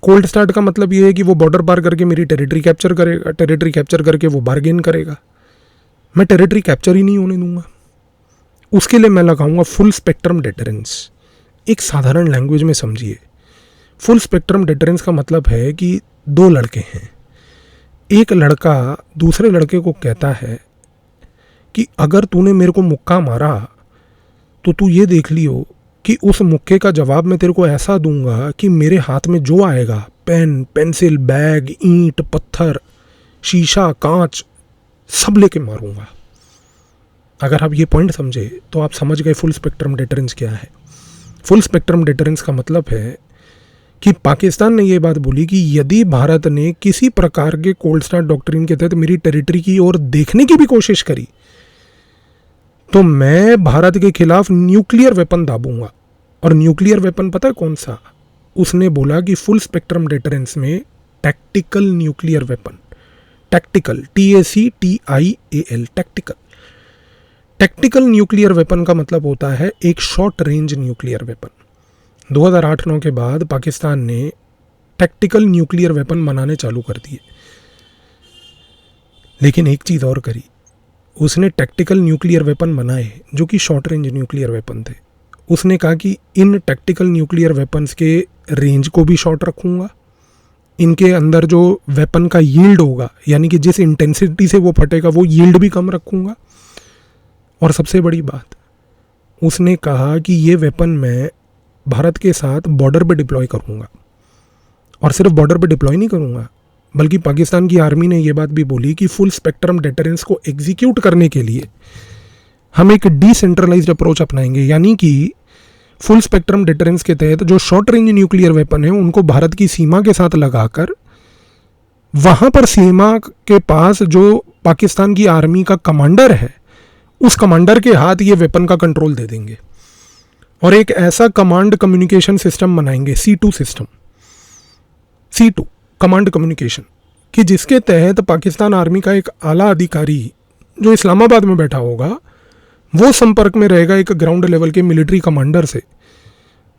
कोल्ड स्टार्ट का मतलब ये है कि वो बॉर्डर पार करके मेरी टेरिटरी कैप्चर करेगा, टेरिटरी कैप्चर करके वो बार्गेन करेगा। मैं टेरिटरी कैप्चर ही नहीं होने दूंगा, उसके लिए मैं लगाऊंगा फुल स्पेक्ट्रम डेटरेंस। एक साधारण लैंग्वेज में समझिए, फुल स्पेक्ट्रम डेटरेंस का मतलब है कि दो लड़के हैं, एक लड़का दूसरे लड़के को कहता है कि अगर तूने मेरे को मुक्का मारा तो तू ये देख लियो कि उस मुक्के का जवाब मैं तेरे को ऐसा दूंगा कि मेरे हाथ में जो आएगा, पेन, पेंसिल, बैग, ईंट, पत्थर, शीशा, कांच, सब लेके मारूंगा। अगर आप ये पॉइंट समझे तो आप समझ गए फुल स्पेक्ट्रम डेटरेंस क्या है। फुल स्पेक्ट्रम डेटरेंस का मतलब है कि पाकिस्तान ने ये बात बोली कि यदि भारत ने किसी प्रकार के कोल्ड स्टार्ट डॉक्ट्रिन के तहत मेरी टेरिटरी की ओर देखने की भी कोशिश करी तो मैं भारत के खिलाफ न्यूक्लियर वेपन दाबूंगा। और न्यूक्लियर वेपन पता है कौन सा? उसने बोला कि फुल स्पेक्ट्रम डेटरेंस में tactical nuclear weapon, tactical, TACTIAL, tactical. Tactical nuclear weapon का मतलब होता है एक शॉर्ट रेंज न्यूक्लियर वेपन। 2008-9 के बाद पाकिस्तान ने टैक्टिकल न्यूक्लियर वेपन बनाने चालू कर दिए, लेकिन एक चीज़ और करी, उसने टैक्टिकल न्यूक्लियर वेपन बनाए जो कि शॉर्ट रेंज न्यूक्लियर वेपन थे। उसने कहा कि इन टैक्टिकल न्यूक्लियर वेपन्स के रेंज को भी शॉर्ट रखूँगा, इनके अंदर जो वेपन का यील्ड होगा, यानी कि जिस इंटेंसिटी से वो फटेगा, वो यील्ड भी कम रखूँगा। और सबसे बड़ी बात, उसने कहा कि ये वेपन मैं भारत के साथ बॉर्डर पे डिप्लॉय करूँगा। और सिर्फ बॉर्डर पे डिप्लॉय नहीं करूँगा, बल्कि पाकिस्तान की आर्मी ने ये बात भी बोली कि फुल स्पेक्ट्रम डेटरेंस को एग्जीक्यूट करने के लिए हम एक डिसेंट्रलाइज्ड अप्रोच अपनाएंगे। यानी कि फुल स्पेक्ट्रम डेटरेंस के तहत जो शॉर्ट रेंज न्यूक्लियर वेपन है उनको भारत की सीमा के साथ लगाकर वहाँ पर सीमा के पास जो पाकिस्तान की आर्मी का कमांडर है, उस कमांडर के हाथ ये वेपन का कंट्रोल दे देंगे और एक ऐसा कमांड कम्युनिकेशन सिस्टम बनाएंगे, C2 system, C2 command communication, कि जिसके तहत पाकिस्तान आर्मी का एक आला अधिकारी जो इस्लामाबाद में बैठा होगा वो संपर्क में रहेगा एक ग्राउंड लेवल के मिलिट्री कमांडर से,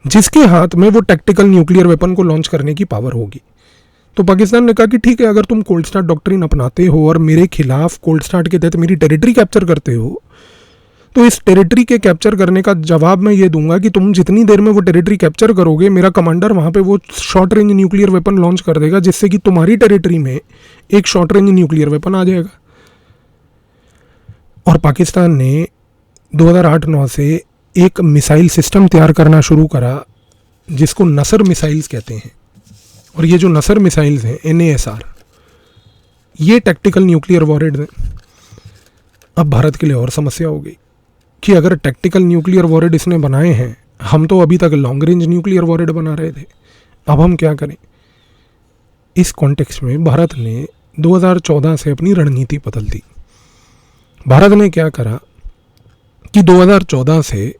जिसके हाथ में वो टैक्टिकल न्यूक्लियर वेपन को लॉन्च करने की पावर होगी। तो पाकिस्तान ने कहा कि ठीक है, अगर तुम कोल्ड स्टार्ट डॉक्ट्रिन अपनाते हो और मेरे खिलाफ कोल्ड स्टार्ट के तहत मेरी टेरिटरी कैप्चर करते हो, तो इस टेरिटरी के कैप्चर करने का जवाब मैं ये दूंगा कि तुम जितनी देर में वो टेरिटरी कैप्चर करोगे, मेरा कमांडर वहाँ पे वो short range nuclear weapon launch कर देगा, जिससे कि तुम्हारी टेरिटरी में एक शॉर्ट रेंज न्यूक्लियर वेपन आ जाएगा। और पाकिस्तान ने 2008-9 से एक मिसाइल सिस्टम तैयार करना शुरू करा जिसको नसर मिसाइल्स कहते हैं। और ये जो नसर मिसाइल्स हैं NASR, ये टैक्टिकल न्यूक्लियर वॉरहेड हैं। अब भारत के लिए और समस्या हो गई कि अगर टैक्टिकल न्यूक्लियर वॉरहेड इसने बनाए हैं, हम तो अभी तक लॉन्ग रेंज न्यूक्लियर वॉरहेड बना रहे थे, अब हम क्या करें। इस कॉन्टेक्स्ट में भारत ने 2014 से अपनी रणनीति बदल दी। भारत ने क्या करा कि 2014 से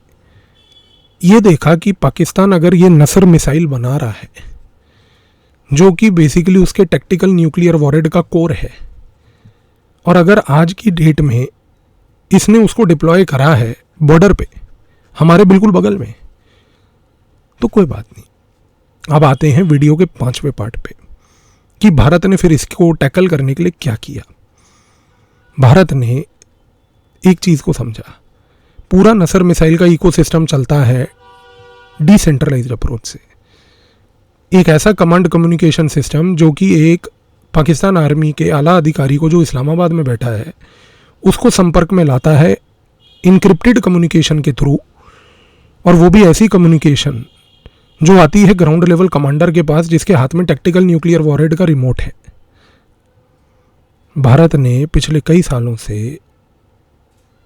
ये देखा कि पाकिस्तान अगर ये नसर मिसाइल बना रहा है, जो कि बेसिकली उसके टैक्टिकल न्यूक्लियर वॉरहेड का कोर है, और अगर आज की डेट में इसने उसको डिप्लॉय करा है बॉर्डर पे हमारे बिल्कुल बगल में, तो कोई बात नहीं। अब आते हैं वीडियो के 5वें पार्ट पे कि भारत ने फिर इसको टैकल करने के लिए क्या किया। भारत ने एक चीज़ को समझा, पूरा नसर मिसाइल का इकोसिस्टम चलता है डिसेंट्रलाइज्ड अप्रोच से। एक ऐसा कमांड कम्युनिकेशन सिस्टम जो कि एक पाकिस्तान आर्मी के आला अधिकारी को जो इस्लामाबाद में बैठा है उसको संपर्क में लाता है इनक्रिप्टेड कम्युनिकेशन के थ्रू, और वो भी ऐसी कम्युनिकेशन जो आती है ग्राउंड लेवल कमांडर के पास जिसके हाथ में टैक्टिकल न्यूक्लियर वॉरहेड का रिमोट है। भारत ने पिछले कई सालों से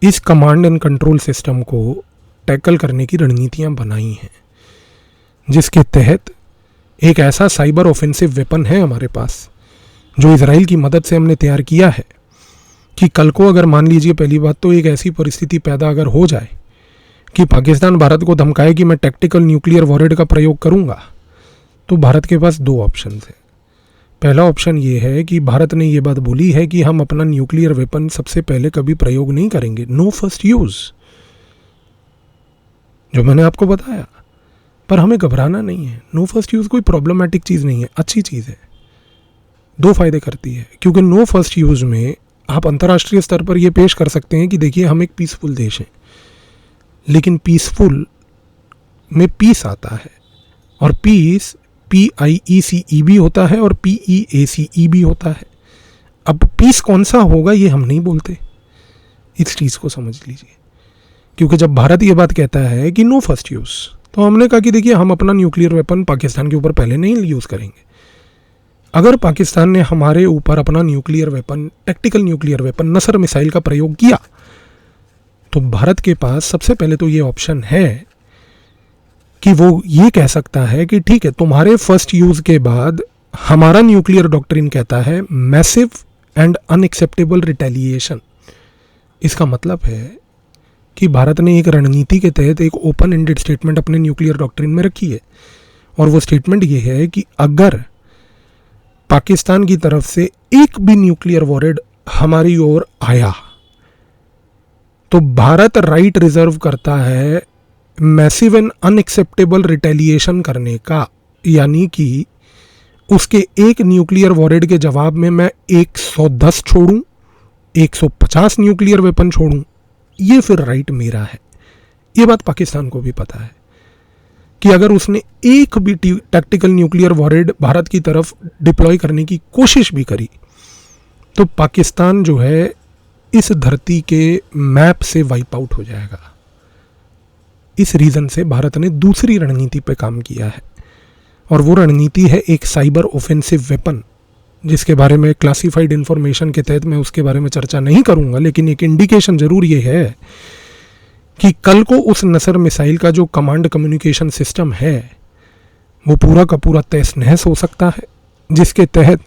इस कमांड एंड कंट्रोल सिस्टम को टैकल करने की रणनीतियां बनाई हैं, जिसके तहत एक ऐसा साइबर ऑफेंसिव वेपन है हमारे पास जो इजराइल की मदद से हमने तैयार किया है कि कल को अगर मान लीजिए, पहली बात तो एक ऐसी परिस्थिति पैदा अगर हो जाए कि पाकिस्तान भारत को धमकाए कि मैं टैक्टिकल न्यूक्लियर वॉरहेड का प्रयोग करूंगा, तो भारत के पास 2 ऑप्शन हैं। पहला ऑप्शन ये है कि भारत ने ये बात बोली है कि हम अपना न्यूक्लियर वेपन सबसे पहले कभी प्रयोग नहीं करेंगे, नो फर्स्ट यूज, जो मैंने आपको बताया। पर हमें घबराना नहीं है, नो फर्स्ट यूज कोई प्रॉब्लमेटिक चीज़ नहीं है, अच्छी चीज़ है, 2 फायदे करती है। क्योंकि नो फर्स्ट यूज में आप अंतर्राष्ट्रीय स्तर पर यह पेश कर सकते हैं कि देखिए हम एक पीसफुल देश हैं, लेकिन पीसफुल में पीस आता है, और पीस PIECE भी होता है और PEACE भी होता है। अब पीस कौन सा होगा ये हम नहीं बोलते, इस चीज़ को समझ लीजिए। क्योंकि जब भारत ये बात कहता है कि नो फर्स्ट यूज़, तो हमने कहा कि देखिए हम अपना न्यूक्लियर वेपन पाकिस्तान के ऊपर पहले नहीं यूज़ करेंगे। अगर पाकिस्तान ने हमारे ऊपर अपना nuclear weapon, tactical nuclear weapon Nasr missile का प्रयोग किया, तो भारत के पास सबसे पहले तो ये ऑप्शन है कि वो ये कह सकता है कि ठीक है, तुम्हारे फर्स्ट यूज़ के बाद हमारा न्यूक्लियर डॉक्ट्रिन कहता है मैसिव एंड अनएक्सेप्टेबल रिटेलिएशन। इसका मतलब है कि भारत ने एक रणनीति के तहत एक ओपन एंडेड स्टेटमेंट अपने न्यूक्लियर डॉक्ट्रिन में रखी है, और वो स्टेटमेंट ये है कि अगर पाकिस्तान की तरफ से एक भी न्यूक्लियर वॉरहेड हमारी ओर आया, तो भारत राइट रिजर्व करता है मैसिव एंड अनएक्सेप्टेबल रिटेलिएशन करने का। यानी कि उसके एक न्यूक्लियर वॉरहेड के जवाब में मैं 110 छोड़ूं, 150 न्यूक्लियर वेपन छोड़ूं, ये फिर राइट मेरा है। ये बात पाकिस्तान को भी पता है कि अगर उसने एक भी टैक्टिकल न्यूक्लियर वॉरहेड भारत की तरफ डिप्लॉय करने की कोशिश भी करी, तो पाकिस्तान जो है इस धरती के मैप से वाइप आउट हो जाएगा। इस रीज़न से भारत ने दूसरी रणनीति पे काम किया है, और वो रणनीति है एक साइबर ऑफेंसिव वेपन, जिसके बारे में क्लासिफाइड इंफॉर्मेशन के तहत मैं उसके बारे में चर्चा नहीं करूंगा, लेकिन एक इंडिकेशन ज़रूर ये है कि कल को उस नसर मिसाइल का जो कमांड कम्युनिकेशन सिस्टम है वो पूरा का पूरा तहस नहस हो सकता है, जिसके तहत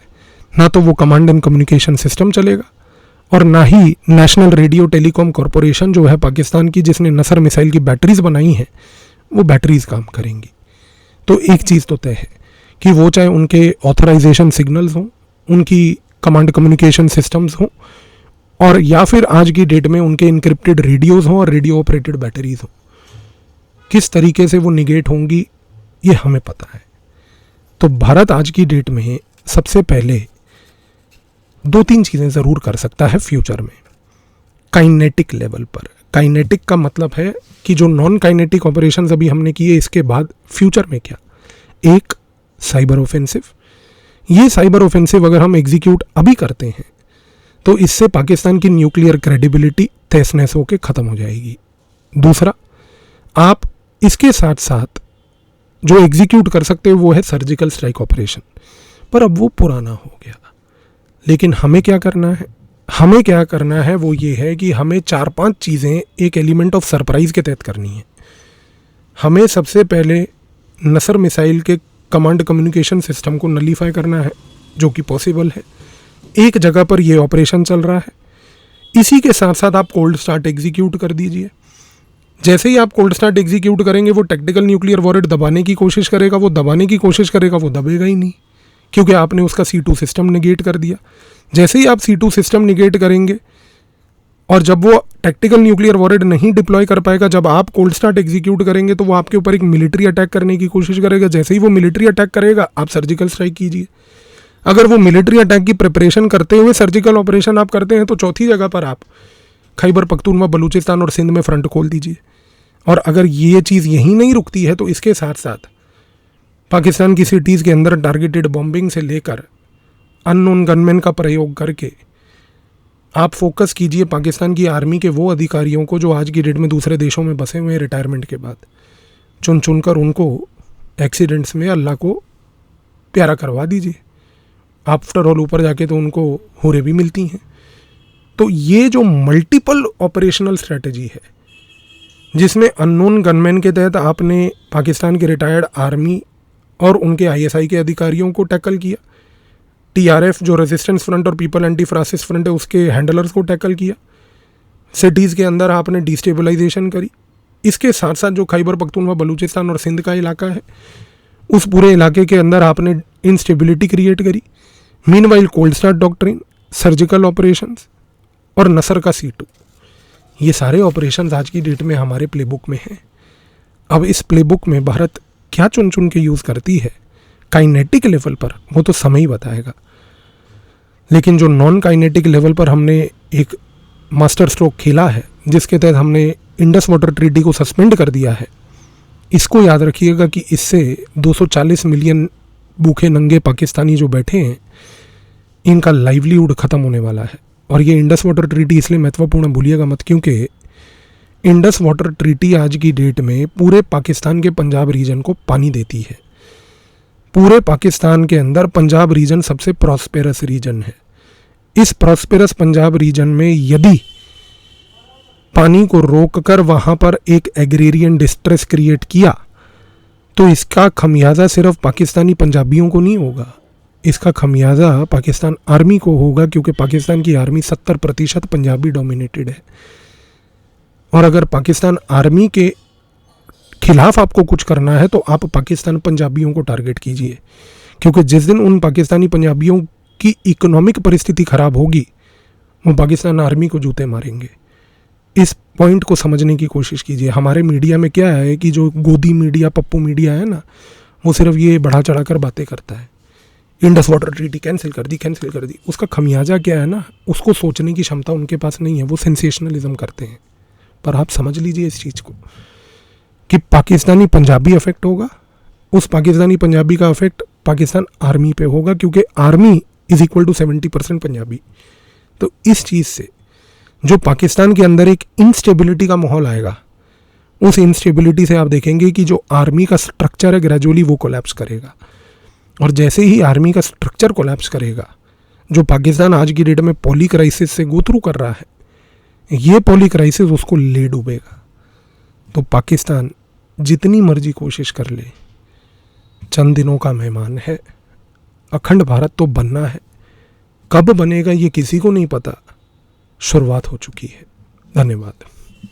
ना तो वो कमांड एंड कम्युनिकेशन सिस्टम चलेगा, और ना ही नेशनल रेडियो टेलीकॉम कॉरपोरेशन जो है पाकिस्तान की, जिसने नसर मिसाइल की बैटरीज बनाई हैं, वो बैटरीज काम करेंगी। तो एक चीज़ तो तय है कि वो चाहे उनके ऑथराइजेशन सिग्नल्स हों, उनकी कमांड कम्युनिकेशन सिस्टम्स हों, और या फिर आज की डेट में उनके इनक्रिप्टेड रेडियोज़ हों और रेडियो ऑपरेटेड बैटरीज हों, किस तरीके से वो निगेट होंगी ये हमें पता है। तो भारत आज की डेट में सबसे पहले 2-3 चीज़ें ज़रूर कर सकता है फ्यूचर में, काइनेटिक लेवल पर। काइनेटिक का मतलब है कि जो नॉन काइनेटिक ऑपरेशंस अभी हमने किए, इसके बाद फ्यूचर में क्या, एक साइबर ऑफेंसिव। ये साइबर ऑफेंसिव अगर हम एग्जीक्यूट अभी करते हैं तो इससे पाकिस्तान की न्यूक्लियर क्रेडिबिलिटी तहस नहस होकर ख़त्म हो जाएगी। दूसरा, आप इसके साथ साथ जो एग्जीक्यूट कर सकते हो वो है सर्जिकल स्ट्राइक ऑपरेशन, पर अब वो पुराना हो गया। लेकिन हमें क्या करना है वो ये है कि हमें 4-5 चीज़ें एक एलिमेंट ऑफ सरप्राइज के तहत करनी है। हमें सबसे पहले नसर मिसाइल के कमांड कम्युनिकेशन सिस्टम को नलीफाई करना है, जो कि पॉसिबल है। एक जगह पर ये ऑपरेशन चल रहा है, इसी के साथ साथ आप कोल्ड स्टार्ट एग्जीक्यूट कर दीजिए। जैसे ही आप कोल्ड स्टार्ट एग्जीक्यूट करेंगे, वो टैक्टिकल न्यूक्लियर वॉरेट दबाने की कोशिश करेगा, वो दबेगा ही नहीं, क्योंकि आपने उसका C2 सिस्टम निगेट कर दिया। जैसे ही आप C2 सिस्टम निगेट करेंगे और जब वो टैक्टिकल न्यूक्लियर वॉरेट नहीं डिप्लॉय कर पाएगा, जब आप कोल्ड स्टार्ट एग्जीक्यूट करेंगे तो वो आपके ऊपर एक मिलिट्री अटैक करने की कोशिश करेगा। जैसे ही वो मिलिट्री अटैक करेगा, आप सर्जिकल स्ट्राइक कीजिए। अगर वो मिलिट्री अटैक की प्रिपरेशन करते हुए सर्जिकल ऑपरेशन आप करते हैं तो चौथी जगह पर आप खैबर पख्तूनख्वा, बलूचिस्तान और सिंध में फ्रंट खोल दीजिए। और अगर ये चीज़ यहीं नहीं रुकती है तो इसके साथ साथ पाकिस्तान की सिटीज़ के अंदर टारगेटेड बॉम्बिंग से लेकर अननोन गनमैन का प्रयोग करके आप फोकस कीजिए पाकिस्तान की आर्मी के वो अधिकारियों को जो आज की डेट में दूसरे देशों में बसे हुए हैं रिटायरमेंट के बाद। चुन कर उनको एक्सीडेंट्स में अल्लाह को प्यारा करवा दीजिए। आफ्टर ऑल ऊपर जाके तो उनको हुरे भी मिलती हैं। तो ये जो मल्टीपल ऑपरेशनल स्ट्रेटजी है, जिसमें अननोन गनमैन के तहत आपने पाकिस्तान के रिटायर्ड आर्मी और उनके ISI के अधिकारियों को टैकल किया, TRF जो रेजिस्टेंस फ्रंट और पीपल एंटी फ्रासिस फ्रंट है उसके हैंडलर्स को टैकल किया, सिटीज़ के अंदर आपने डिस्टेबलाइजेशन करी। इसके साथ साथ जो खैबर पख्तूनख्वा, बलूचिस्तान और सिंध का इलाका है, उस पूरे इलाके के अंदर आपने इंस्टेबिलिटी क्रिएट करी। Meanwhile cold start doctrine, surgical operations और नसर का C2, ये सारे ऑपरेशंस आज की डेट में हमारे प्लेबुक में हैं। अब इस प्लेबुक में भारत क्या चुन के यूज़ करती है काइनेटिक लेवल पर, वो तो समय ही बताएगा। लेकिन जो नॉन काइनेटिक लेवल पर हमने एक मास्टर स्ट्रोक खेला है, जिसके तहत हमने इंडस वाटर ट्रीटी को सस्पेंड कर दिया है, इसको याद रखिएगा कि इससे 240 मिलियन भूखे नंगे पाकिस्तानी जो बैठे हैं, इनका लाइवलीहुड ख़त्म होने वाला है। और ये इंडस वाटर ट्रीटी इसलिए महत्वपूर्ण भूलिएगा मत, क्योंकि इंडस वाटर ट्रीटी आज की डेट में पूरे पाकिस्तान के पंजाब रीजन को पानी देती है। पूरे पाकिस्तान के अंदर पंजाब रीजन सबसे प्रॉस्पेरस रीजन है। इस प्रॉस्पेरस पंजाब रीजन में यदि पानी को रोककर वहाँ पर एक एग्रेरियन डिस्ट्रेस क्रिएट किया, तो इसका खमियाजा सिर्फ पाकिस्तानी पंजाबियों को नहीं होगा, इसका खमियाजा पाकिस्तान आर्मी को होगा, क्योंकि पाकिस्तान की आर्मी 70% पंजाबी डोमिनेटेड है। और अगर पाकिस्तान आर्मी के खिलाफ आपको कुछ करना है तो आप पाकिस्तान पंजाबियों को टारगेट कीजिए, क्योंकि जिस दिन उन पाकिस्तानी पंजाबियों की इकोनॉमिक परिस्थिति ख़राब होगी, वो पाकिस्तान आर्मी को जूते मारेंगे। इस पॉइंट को समझने की कोशिश कीजिए। हमारे मीडिया में क्या है कि जो गोदी मीडिया, पप्पू मीडिया है ना, वो सिर्फ ये बढ़ा चढ़ा कर बातें करता है। इंडस वाटर ट्रीटी कैंसिल कर दी। उसका खमियाजा क्या है ना, उसको सोचने की क्षमता उनके पास नहीं है, वो सेंसेशनलिज्म करते हैं। पर आप समझ लीजिए इस चीज़ को कि पाकिस्तानी पंजाबी अफेक्ट होगा, उस पाकिस्तानी पंजाबी का अफेक्ट पाकिस्तान आर्मी पे होगा, क्योंकि army is equal to 70% Punjabi. तो इस चीज़ से जो पाकिस्तान के अंदर एक इंस्टेबिलिटी का माहौल आएगा, उस इंस्टेबिलिटी से आप देखेंगे कि जो आर्मी का स्ट्रक्चर है ग्रेजुअली वो कोलैप्स करेगा। और जैसे ही आर्मी का स्ट्रक्चर कोलैप्स करेगा, जो पाकिस्तान आज की डेट में पॉली क्राइसिस से गो थ्रू कर रहा है, ये पॉली क्राइसिस उसको ले डूबेगा। तो पाकिस्तान जितनी मर्जी कोशिश कर ले, चंद दिनों का मेहमान है। अखंड भारत तो बनना है, कब बनेगा ये किसी को नहीं पता, शुरुआत हो चुकी है। धन्यवाद।